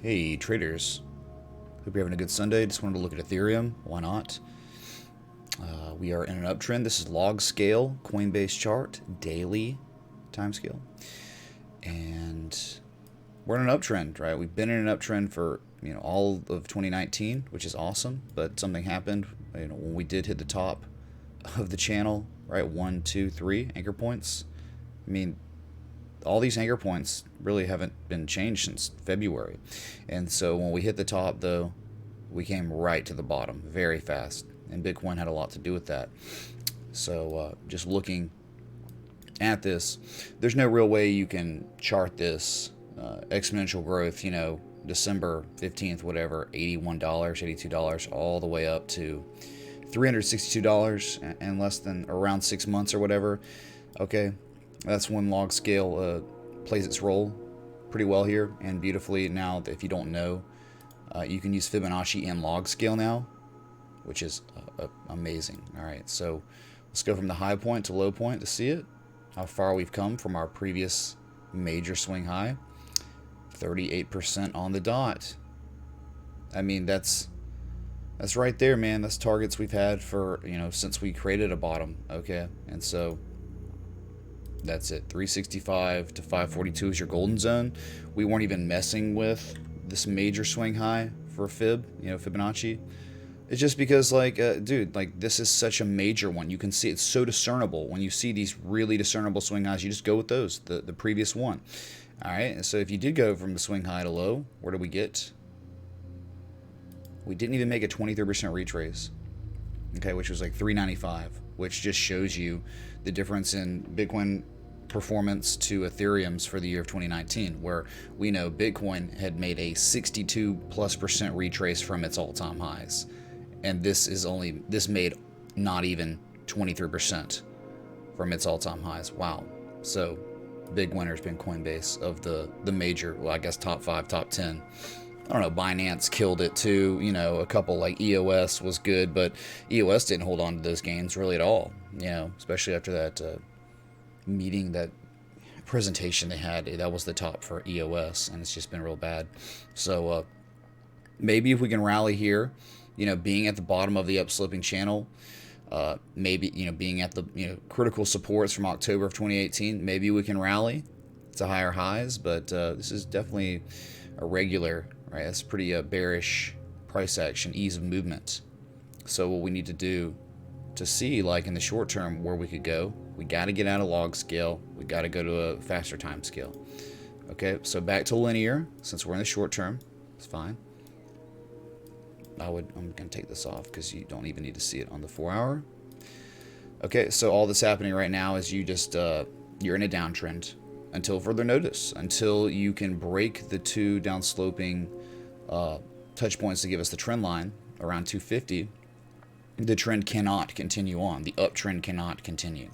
Hey traders, hope you're having a good Sunday. Just wanted to look at Ethereum. Why not? We are in an uptrend. This is log scale, Coinbase chart, daily time scale, and we're in an uptrend, right? We've been in an uptrend for all of 2019, which is awesome. But something happened, when we did hit the top of the channel, right? 1, 2, 3 anchor points. I mean, all these anchor points really haven't been changed since February. And so when we hit the top, though, we came right to the bottom very fast. And Bitcoin had a lot to do with that. So just looking at this, there's no real way you can chart this exponential growth, December 15th, whatever, $81, $82, all the way up to $362 in less than around 6 months or whatever. Okay, that's when log scale plays its role pretty well here and beautifully. Now, if you don't know, you can use Fibonacci and log scale now, which is amazing. All right, so let's go from the high point to low point to see it, how far we've come from our previous major swing high. 38% on the dot. I mean, that's right there, man. That's targets we've had for, since we created a bottom. Okay, and so that's it. 365 to 542 is your golden zone. We weren't even messing with this major swing high for Fibonacci. It's just because, dude, this is such a major one. You can see it's so discernible. When you see these really discernible swing highs, you just go with those, the previous one. All right, and so if you did go from the swing high to low, where did we get? We didn't even make a 23% retrace, okay, which was like 395, which just shows you the difference in Bitcoin performance to Ethereum's for the year of 2019, where we know Bitcoin had made a 62+% retrace from its all-time highs, and this made not even 23% from its all-time highs. Wow. So big winner's been Coinbase of the major, well, I guess top 5, top 10. I don't know, Binance killed it too. A couple like EOS was good, but EOS didn't hold on to those gains really at all, especially after that meeting, that presentation they had. That was the top for EOS, and it's just been real bad. So maybe if we can rally here, being at the bottom of the upsloping channel, maybe, being at the, critical supports from October of 2018, maybe we can rally to higher highs, but this is definitely a regular, right? That's pretty bearish price action, ease of movement. So what we need to do to see, like in the short term, where we could go, we got to get out of log scale. We got to go to a faster time scale. Okay, so back to linear, since we're in the short term, it's fine. I'm going to take this off because you don't even need to see it on the 4-hour. Okay, so all that's happening right now is you're in a downtrend until further notice, until you can break the two downsloping touch points to give us the trend line around 250. The trend cannot continue on. The uptrend cannot continue.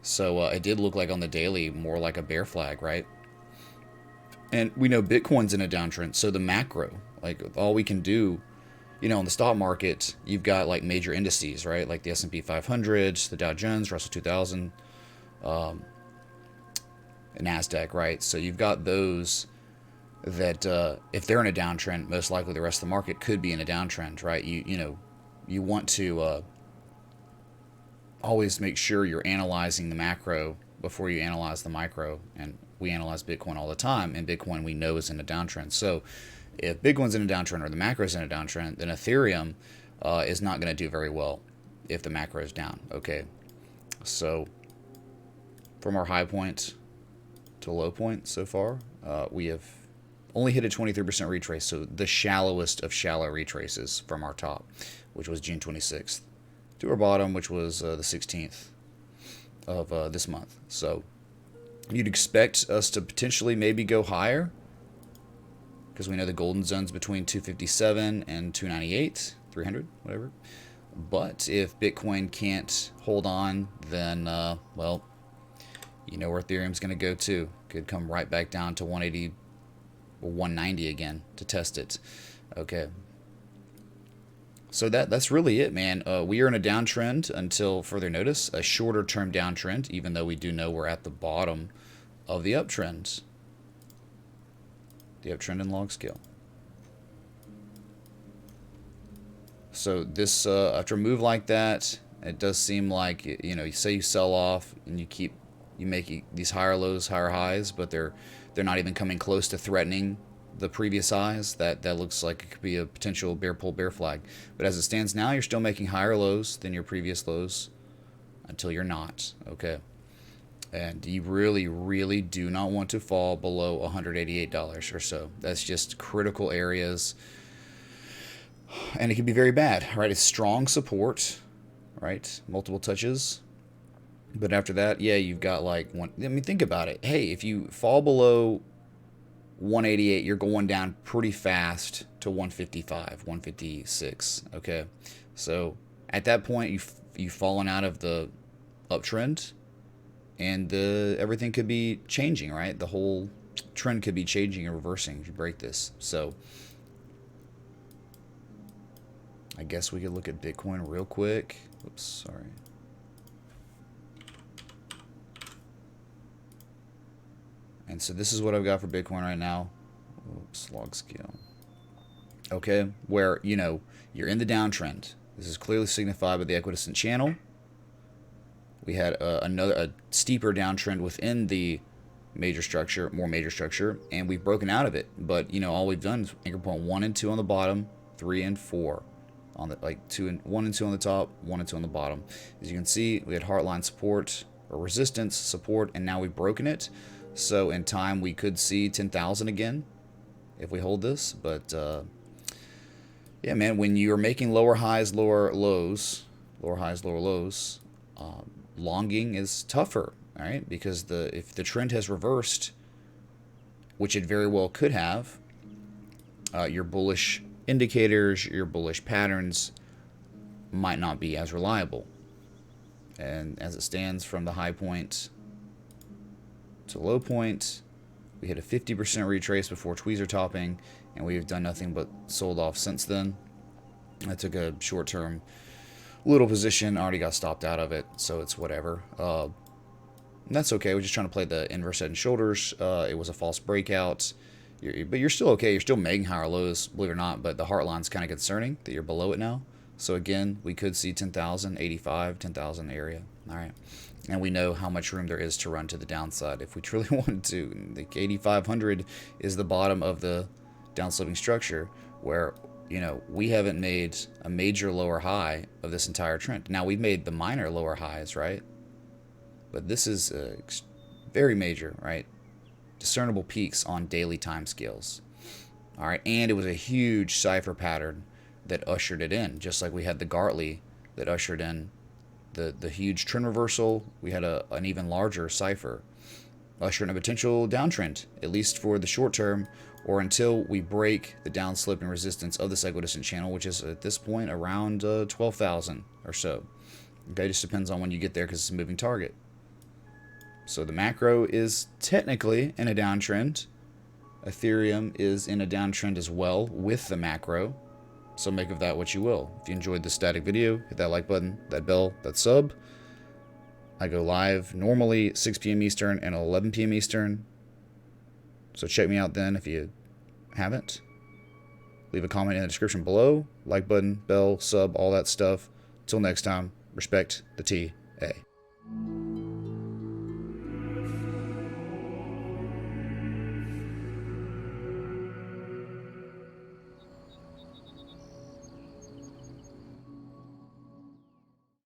So it did look like on the daily more like a bear flag, right? And we know Bitcoin's in a downtrend, so the macro, all we can do, in the stock market, you've got like major indices, right? Like the S&P 500, the Dow Jones, Russell 2000, and NASDAQ, right? So you've got those that if they're in a downtrend, most likely the rest of the market could be in a downtrend, right? You want to always make sure you're analyzing the macro before you analyze the micro. And we analyze Bitcoin all the time, and Bitcoin we know is in a downtrend. So if Bitcoin's in a downtrend or the macro is in a downtrend, then Ethereum is not going to do very well if the macro is down. Okay, so from our high point to low point so far, we have only hit a 23% retrace, so the shallowest of shallow retraces from our top, which was June 26th, to our bottom, which was the 16th of this month. So you'd expect us to potentially maybe go higher, because we know the golden zone's between 257 and 298, 300, whatever. But if Bitcoin can't hold on, then, well, where Ethereum's going to go to. Could come right back down to 180 or 190 again to test it. Okay. So that's really it, man. We are in a downtrend until further notice, a shorter term downtrend, even though we do know we're at the bottom of the uptrend. The uptrend in log scale. So this after a move like that, it does seem like, you know, you say you sell off and you make these higher lows, higher highs, but they're not even coming close to threatening the previous highs. That looks like it could be a potential bear pull, bear flag. But as it stands now, you're still making higher lows than your previous lows until you're not. Okay. And you really, really do not want to fall below $188 or so. That's just critical areas. And it can be very bad, right? It's strong support, right? Multiple touches. But after that, yeah, you've got like one. I mean, think about it. Hey, if you fall below 188, you're going down pretty fast to 155, 156. Okay. So at that point, you've fallen out of the uptrend, and everything could be changing, right? The whole trend could be changing and reversing if you break this. So I guess we could look at Bitcoin real quick. Oops, sorry. And so this is what I've got for Bitcoin right now. Oops, log scale. Okay, where, you know, you're in the downtrend. This is clearly signified by the equidistant channel. We had a steeper downtrend within the major structure, more major structure, and we've broken out of it. But, you know, all we've done is anchor point 1 and 2 on the bottom, 3 and 4 on the, like 1 and 2 on the top, 1 and 2 on the bottom. As you can see, we had heartline support or resistance support, and now we've broken it. So in time, we could see 10,000 again if we hold this. But yeah, man, when you're making lower highs, lower lows, longing is tougher, all right? Because if the trend has reversed, which it very well could have, your bullish indicators, your bullish patterns might not be as reliable. And as it stands from the high point to low point, we hit a 50% retrace before tweezer topping, and we've done nothing but sold off since then. I took a short-term little position, already got stopped out of it, so it's whatever. And that's okay. We're just trying to play the inverse head and shoulders. It was a false breakout, but you're still okay. You're still making higher lows, believe it or not, but the heart line's kind of concerning that you're below it now. So again, we could see 10,000, 85, 10,000 area. All right. And we know how much room there is to run to the downside if we truly wanted to. The 8,500 is the bottom of the downsloping structure, where, you know, we haven't made a major lower high of this entire trend. Now, we've made the minor lower highs, right? But this is very major, right? Discernible peaks on daily time scales. All right. And it was a huge cipher pattern that ushered it in, just like we had the Gartley that ushered in the huge trend reversal. We had an even larger cipher ushering a potential downtrend, at least for the short term, or until we break the downsloping resistance of this equidistant channel, which is at this point around 12,000 or so. Okay, just depends on when you get there because it's a moving target. So the macro is technically in a downtrend. Ethereum is in a downtrend as well with the macro. So make of that what you will. If you enjoyed this static video, hit that like button, that bell, that sub. I go live normally 6 p.m. Eastern and 11 p.m. Eastern. So check me out then if you haven't. Leave a comment in the description below. Like button, bell, sub, all that stuff. Until next time, respect the TA.